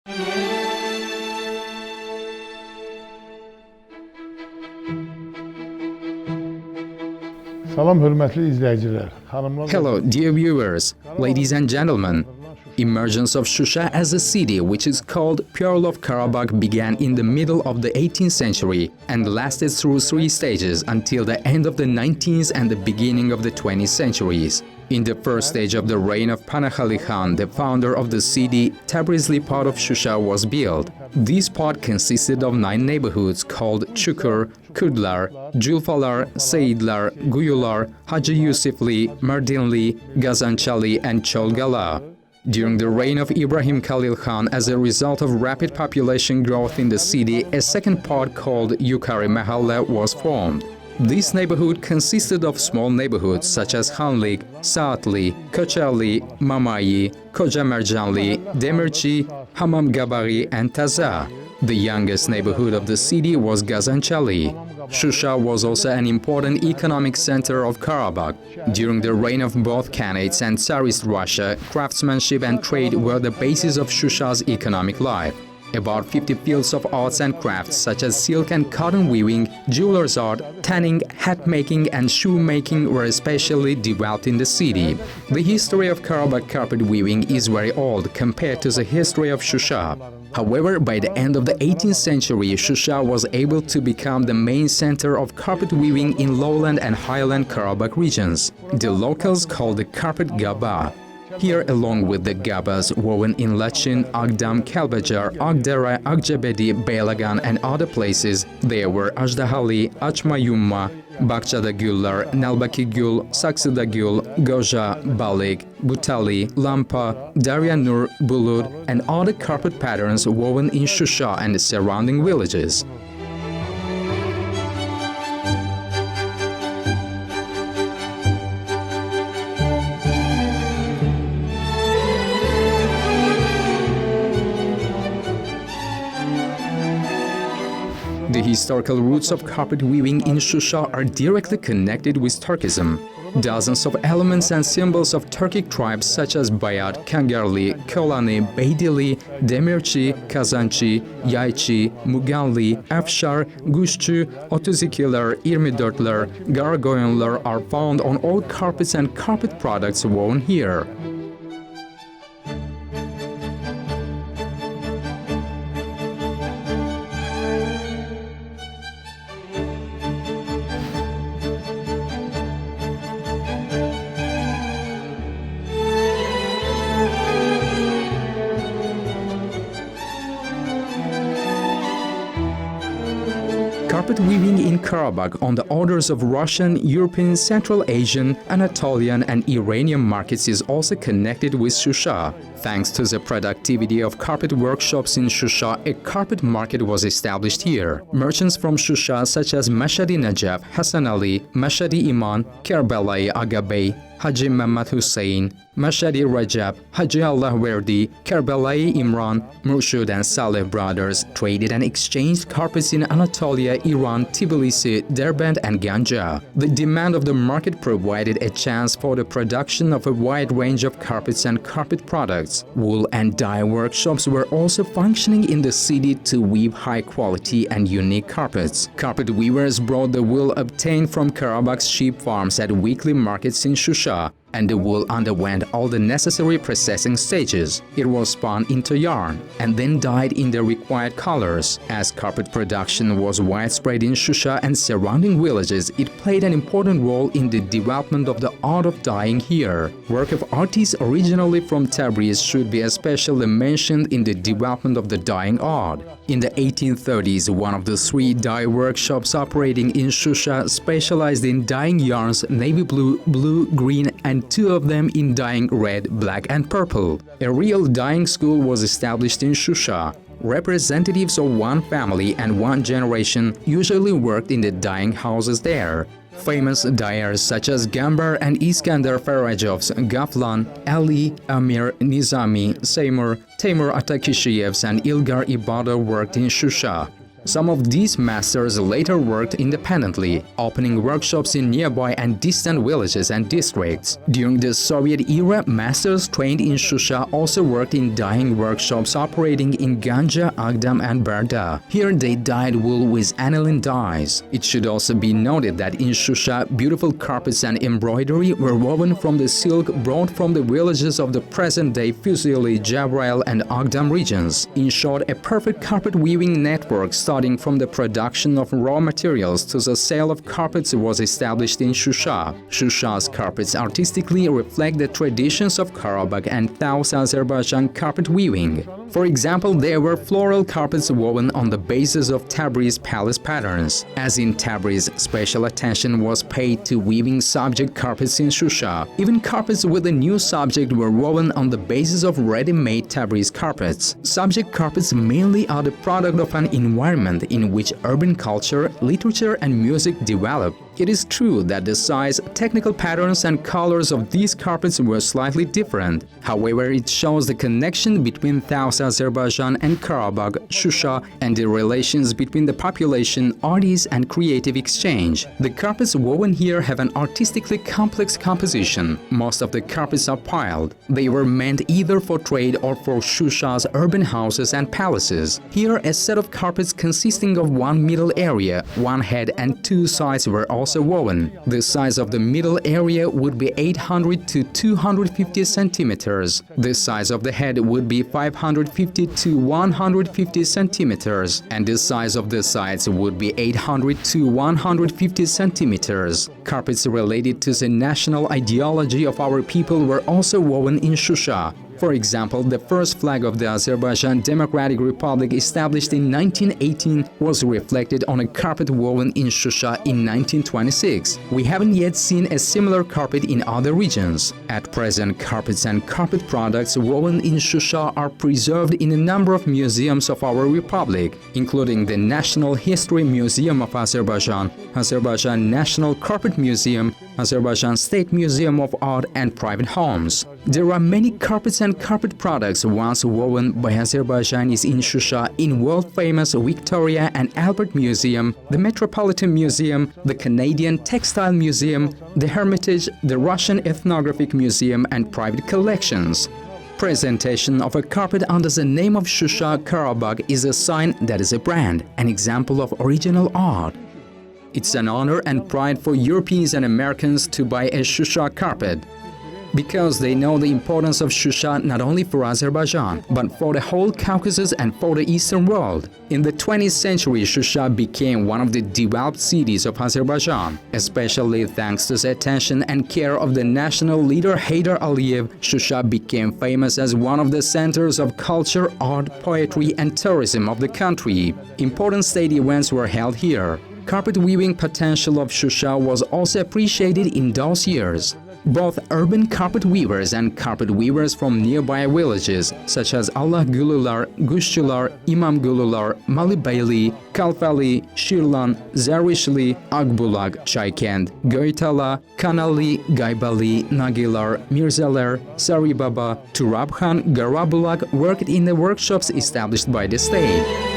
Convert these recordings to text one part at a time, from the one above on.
Salam hörmətli izləyicilər. Hello, dear viewers, ladies and gentlemen. Emergence of Shusha as a city, which is called Pearl of Karabakh, began in the middle of the 18th century and lasted through three stages until the end of the 19th and the beginning of the 20th centuries. In the first stage of the reign of Panakhali Khan, the founder of the city, Tabrizli part of Shusha was built. This part consisted of 9 neighborhoods called Chukur, Kurdlar, Julfalar, Saidlar, Guyular, Haji Yusufli, Mardinli, Gazanchali and Cholgala. During the reign of Ibrahim Khalil Khan, as a result of rapid population growth in the city, a second part called Yukari Mahalla was formed. This neighborhood consisted of small neighborhoods such as Khanlik, Saatli, Kochali, Mamayi, Koja Merjanli, Demirci, Hamam Gabari and Taza. The youngest neighborhood of the city was Gazanchali. Shusha was also an important economic center of Karabakh. During the reign of both Khanates and Tsarist Russia, craftsmanship and trade were the basis of Shusha's economic life. About 50 fields of arts and crafts such as silk and cotton weaving, jeweler's art, tanning, hat making and shoe making were especially developed in the city. The history of Karabakh carpet weaving is very old compared to the history of Shusha. However, by the end of the 18th century, Shusha was able to become the main center of carpet weaving in lowland and highland Karabakh regions. The locals called the carpet Gaba. Here, along with the Gabas woven in Lachin, Agdam, Kalbajar, Agdara, Agjabedi, Beylagan and other places, there were Ajdahali, Achmayumma, Bakchada Gullar, Nalbaki Gul, Saksida Gul, Goja, Balik, Butali, Lampa, Darya Nur, Bulud and other carpet patterns woven in Shusha and the surrounding villages. The historical roots of carpet weaving in Shusha are directly connected with Turkism. Dozens of elements and symbols of Turkic tribes such as Bayat, Kangarli, Kolani, Beydili, Demirci, Kazanci, Yayci, Muganli, Afshar, Gushçu, Otuzikiler, Irmidörtler, Gargoyonlar are found on all carpets and carpet products woven here. Carpet weaving in Karabakh on the orders of Russian, European, Central Asian, Anatolian and Iranian markets is also connected with Shusha. Thanks to the productivity of carpet workshops in Shusha, a carpet market was established here. Merchants from Shusha such as Mashhadi Najaf, Hasan Ali, Mashhadi Iman, Kerbalai Agabey, Haji Mehmet Hussein, Mashhadi Rajab, Haji Allah Verdi, Kerbalai Imran, Murshid and Saleh brothers traded and exchanged carpets in Anatolia, Iran, Tbilisi, Derbent and Ganja. The demand of the market provided a chance for the production of a wide range of carpets and carpet products. Wool and dye workshops were also functioning in the city to weave high-quality and unique carpets. Carpet weavers brought the wool obtained from Karabakh's sheep farms at weekly markets in Shusha, and the wool underwent all the necessary processing stages. It was spun into yarn and then dyed in the required colors. As carpet production was widespread in Shusha and surrounding villages, it played an important role in the development of the art of dyeing here. Work of artists originally from Tabriz should be especially mentioned in the development of the dyeing art. In the 1830s, one of the 3 dye workshops operating in Shusha specialized in dyeing yarns navy blue, blue, green and 2 of them in dyeing red, black and purple. A real dyeing school was established in Shusha. Representatives of one family and one generation usually worked in the dyeing houses there. Famous dyers such as Gambar and Iskandar Farajovs, Gaflan, Ali, Amir, Nizami, Seymour, Teymur Atakishiyevs and Ilgar Ibada worked in Shusha. Some of these masters later worked independently, opening workshops in nearby and distant villages and districts. During the Soviet era, masters trained in Shusha also worked in dyeing workshops operating in Ganja, Agdam and Barda. Here they dyed wool with aniline dyes. It should also be noted that in Shusha, beautiful carpets and embroidery were woven from the silk brought from the villages of the present-day Fuzuli, Jabrail and Agdam regions. In short, a perfect carpet weaving network starting from the production of raw materials to the sale of carpets was established in Shusha. Shusha's carpets artistically reflect the traditions of Karabakh and South Azerbaijan carpet weaving. For example, there were floral carpets woven on the basis of Tabriz palace patterns. As in Tabriz, special attention was paid to weaving subject carpets in Shusha. Even carpets with a new subject were woven on the basis of ready-made Tabriz carpets. Subject carpets mainly are the product of an environment in which urban culture, literature and music developed. It is true that the size, technical patterns and colors of these carpets were slightly different. However, it shows the connection between South Azerbaijan and Karabakh, Shusha, and the relations between the population, artists and creative exchange. The carpets woven here have an artistically complex composition. Most of the carpets are piled. They were meant either for trade or for Shusha's urban houses and palaces. Here, a set of carpets consisting of one middle area, one head and two sides were also woven. The size of the middle area would be 800 to 250 centimeters. The size of the head would be 550 to 150 centimeters, and the size of the sides would be 800 to 150 centimeters. Carpets related to the national ideology of our people were also woven in Shusha. For example, the first flag of the Azerbaijan Democratic Republic established in 1918 was reflected on a carpet woven in Shusha in 1926. We haven't yet seen a similar carpet in other regions. At present, carpets and carpet products woven in Shusha are preserved in a number of museums of our republic, including the National History Museum of Azerbaijan, Azerbaijan National Carpet Museum, Azerbaijan State Museum of Art and private homes. There are many carpets and carpet products once woven by Azerbaijanis in Shusha in world-famous Victoria and Albert Museum, the Metropolitan Museum, the Canadian Textile Museum, the Hermitage, the Russian Ethnographic Museum and private collections. Presentation of a carpet under the name of Shusha Karabakh is a sign that is a brand, an example of original art. It's an honor and pride for Europeans and Americans to buy a Shusha carpet, because they know the importance of Shusha not only for Azerbaijan, but for the whole Caucasus and for the Eastern world. In the 20th century, Shusha became one of the developed cities of Azerbaijan. Especially thanks to the attention and care of the national leader Heydar Aliyev, Shusha became famous as one of the centers of culture, art, poetry and tourism of the country. Important state events were held here. Carpet weaving potential of Shusha was also appreciated in those years. Both urban carpet weavers and carpet weavers from nearby villages such as Allah Gulular, Gushchular, Imam Gulular, Malibeyli, Kalfali, Shirlan, Zarishli, Agbulag, Chaykend, Goytala, Kanali, Gaybali, Nagilar, Mirzalar, Saribaba, Turabkhan, Garabulag worked in the workshops established by the state.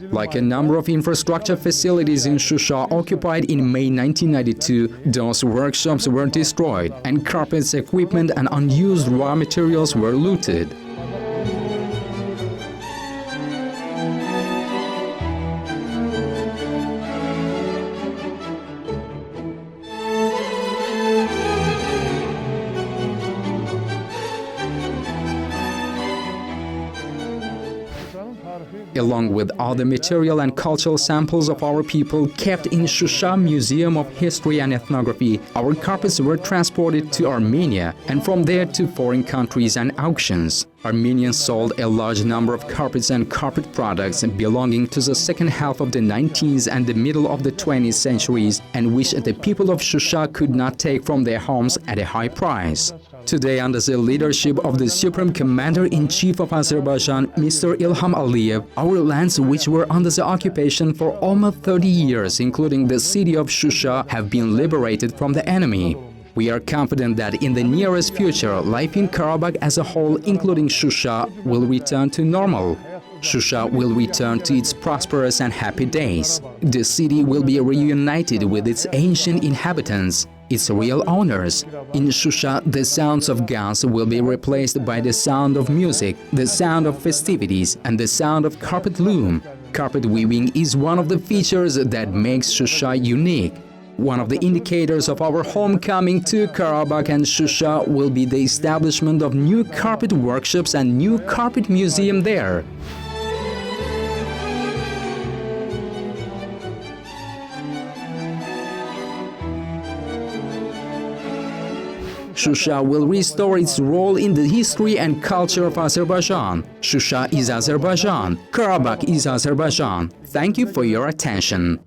Like a number of infrastructure facilities in Shusha occupied in May 1992, those workshops were destroyed and carpets, equipment and unused raw materials were looted. along with other material and cultural samples of our people kept in Shusha Museum of History and Ethnography. Our carpets were transported to Armenia and from there to foreign countries and auctions. Armenians sold a large number of carpets and carpet products belonging to the second half of the 19th and the middle of the 20th centuries, and which the people of Shusha could not take from their homes at a high price. Today, under the leadership of the Supreme Commander-in-Chief of Azerbaijan, Mr. Ilham Aliyev, our lands, which were under the occupation for almost 30 years, including the city of Shusha, have been liberated from the enemy. We are confident that in the nearest future, life in Karabakh as a whole, including Shusha, will return to normal. Shusha will return to its prosperous and happy days. The city will be reunited with its ancient inhabitants, its real owners. In Shusha, the sounds of guns will be replaced by the sound of music, the sound of festivities, and the sound of carpet loom. Carpet weaving is one of the features that makes Shusha unique. One of the indicators of our homecoming to Karabakh and Shusha will be the establishment of new carpet workshops and new carpet museum there. Shusha will restore its role in the history and culture of Azerbaijan. Shusha is Azerbaijan. Karabakh is Azerbaijan. Thank you for your attention.